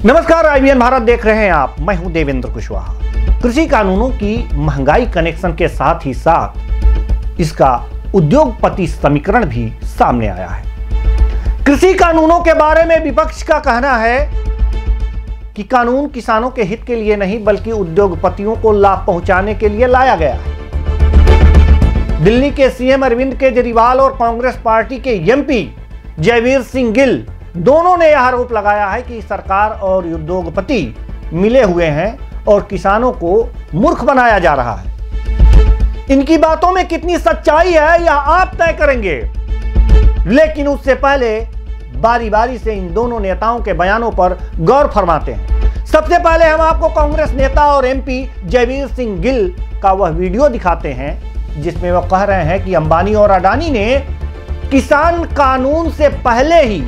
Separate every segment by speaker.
Speaker 1: नमस्कार, IBN भारत देख रहे हैं आप। मैं हूं देवेंद्र कुशवाहा। कृषि कानूनों की महंगाई कनेक्शन के साथ ही साथ इसका उद्योगपति समीकरण भी सामने आया है। कृषि कानूनों के बारे में विपक्ष का कहना है कि कानून किसानों के हित के लिए नहीं बल्कि उद्योगपतियों को लाभ पहुंचाने के लिए लाया गया है। दिल्ली के CM अरविंद केजरीवाल और कांग्रेस पार्टी के MP जयवीर सिंह गिल दोनों ने यह आरोप लगाया है कि सरकार और उद्योगपति मिले हुए हैं और किसानों को मूर्ख बनाया जा रहा है। इनकी बातों में कितनी सच्चाई है यह आप तय करेंगे, लेकिन उससे पहले बारी बारी से इन दोनों नेताओं के बयानों पर गौर फरमाते हैं। सबसे पहले हम आपको कांग्रेस नेता और MP जयवीर सिंह गिल का वह वीडियो दिखाते हैं जिसमें वह कह रहे हैं कि अंबानी और अडानी ने किसान कानून से पहले ही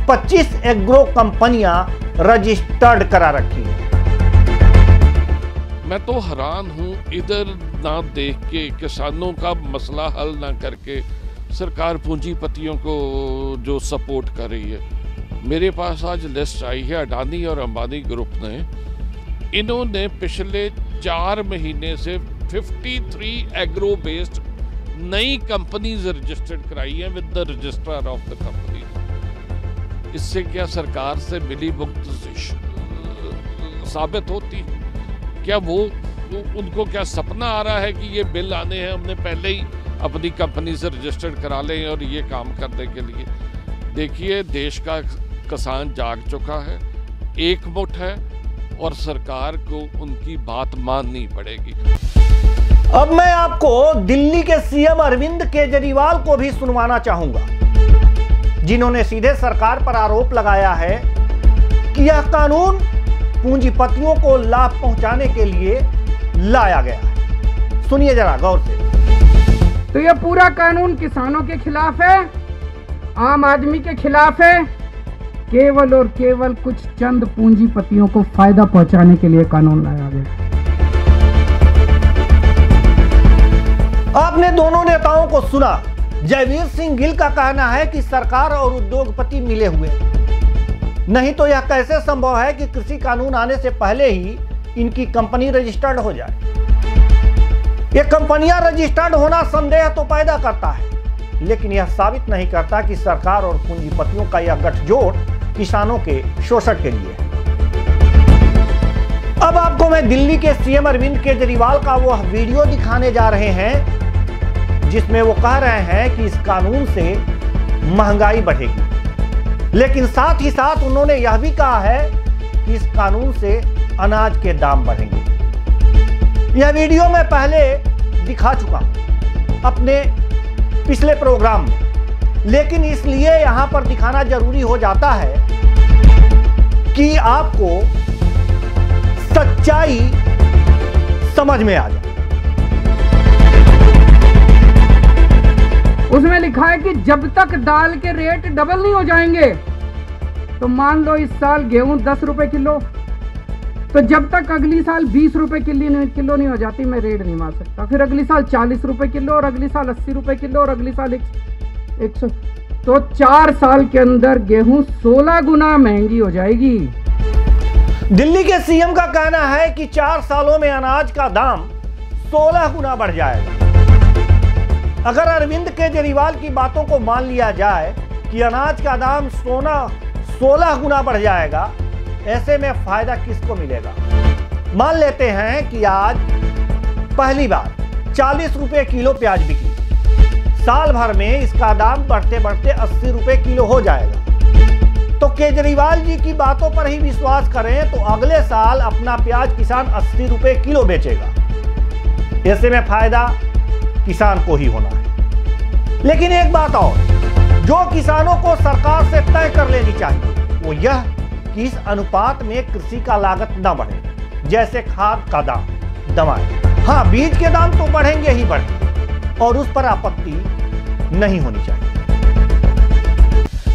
Speaker 1: 25 एग्रो कंपनियां रजिस्टर्ड करा रखी है।
Speaker 2: मैं तो हैरान हूं, इधर ना देख के किसानों का मसला हल ना करके सरकार पूंजीपतियों को जो सपोर्ट कर रही है। मेरे पास आज लिस्ट आई है अडानी और अंबानी ग्रुप ने। इन्होंने पिछले 4 महीने से 53 एग्रो बेस्ड नई कंपनीज रजिस्टर्ड कराई है with the registrar of the company. इससे क्या सरकार से मिली भुगत साबित होती? क्या वो उनको क्या सपना आ रहा है कि ये बिल आने हैं, हमने पहले ही अपनी कंपनी से रजिस्टर्ड करा लें और ये काम करने के लिए? देखिए, देश का किसान जाग चुका है, एकमुठ है और सरकार को उनकी बात माननी पड़ेगी।
Speaker 1: अब मैं आपको दिल्ली के CM अरविंद केजरीवाल को भी सुनवाना चाहूंगा, जिन्होंने सीधे सरकार पर आरोप लगाया है कि यह कानून पूंजीपतियों को लाभ पहुंचाने के लिए लाया गया है। सुनिए जरा गौर से।
Speaker 3: तो यह पूरा कानून किसानों के खिलाफ है, आम आदमी के खिलाफ है। केवल और केवल कुछ चंद पूंजीपतियों को फायदा पहुंचाने के लिए कानून लाया गया।
Speaker 1: आपने दोनों नेताओं को सुना। जयवीर सिंह गिल का कहना है कि सरकार और उद्योगपति मिले हुए, नहीं तो यह कैसे संभव है कि कृषि कानून आने से पहले ही इनकी कंपनी रजिस्टर्ड हो जाए। ये कंपनियां रजिस्टर्ड होना संदेह तो पैदा करता है, लेकिन यह साबित नहीं करता कि सरकार और पूंजीपतियों का यह गठजोड़ किसानों के शोषण के लिए है। अब आपको मैं दिल्ली के CM अरविंद केजरीवाल का वह वीडियो दिखाने जा रहे हैं जिसमें वो कह रहे हैं कि इस कानून से महंगाई बढ़ेगी, लेकिन साथ ही साथ उन्होंने यह भी कहा है कि इस कानून से अनाज के दाम बढ़ेंगे। यह वीडियो मैं पहले दिखा चुका अपने पिछले प्रोग्राम में, लेकिन इसलिए यहां पर दिखाना जरूरी हो जाता है कि आपको सच्चाई समझ में आ जाए।
Speaker 3: उसमें लिखा है कि जब तक दाल के रेट डबल नहीं हो जाएंगे, तो मान लो इस साल गेहूं 10 रुपए किलो, तो जब तक अगली साल 20 रुपए किलो नहीं हो जाती मैं रेट नहीं मार सकता। फिर अगली साल 40 रुपए किलो और अगली साल 80 रुपए किलो और अगली साल 100। तो 4 साल के अंदर गेहूं 16 गुना महंगी हो जाएगी।
Speaker 1: दिल्ली के CM का कहना है कि 4 सालों में अनाज का दाम 16 गुना बढ़ जाएगा। अगर अरविंद केजरीवाल की बातों को मान लिया जाए कि अनाज का दाम 16 गुना बढ़ जाएगा, ऐसे में फायदा किसको मिलेगा? मान लेते हैं कि आज पहली बार 40 रुपए किलो प्याज बिकी, साल भर में इसका दाम बढ़ते बढ़ते 80 रुपए किलो हो जाएगा। तो केजरीवाल जी की बातों पर ही विश्वास करें तो अगले साल अपना प्याज किसान 80 रुपए किलो बेचेगा। ऐसे में फायदा किसान को ही होना है। लेकिन एक बात और जो किसानों को सरकार से तय कर लेनी चाहिए वो यह कि इस अनुपात में कृषि का लागत न बढ़े, जैसे खाद का दाम, दवाएं। हाँ, बीज के दाम तो बढ़ेंगे ही बढ़ेंगे और उस पर आपत्ति नहीं होनी चाहिए।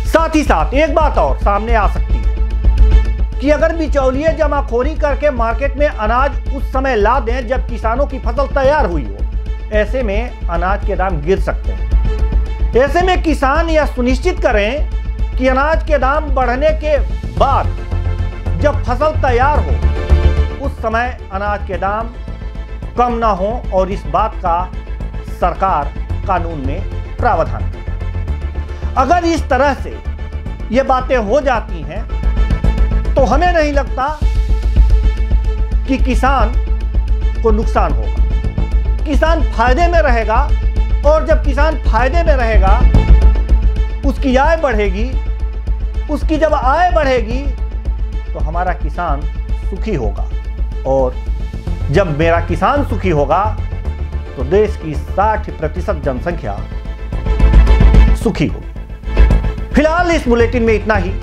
Speaker 1: साथ ही साथ एक बात और सामने आ सकती है कि अगर बिचौलिए जमाखोरी करके मार्केट में अनाज उस समय ला दें जब किसानों की फसल तैयार हुई हो, ऐसे में अनाज के दाम गिर सकते हैं। ऐसे में किसान यह सुनिश्चित करें कि अनाज के दाम बढ़ने के बाद जब फसल तैयार हो उस समय अनाज के दाम कम ना हो और इस बात का सरकार कानून में प्रावधान करे। अगर इस तरह से ये बातें हो जाती हैं तो हमें नहीं लगता कि किसान को नुकसान होगा। किसान फायदे में रहेगा और जब किसान फायदे में रहेगा उसकी आय बढ़ेगी। उसकी जब आय बढ़ेगी तो हमारा किसान सुखी होगा और जब मेरा किसान सुखी होगा तो देश की 60% जनसंख्या सुखी होगी। फिलहाल इस बुलेटिन में इतना ही।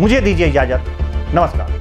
Speaker 1: मुझे दीजिए इजाजत। नमस्कार।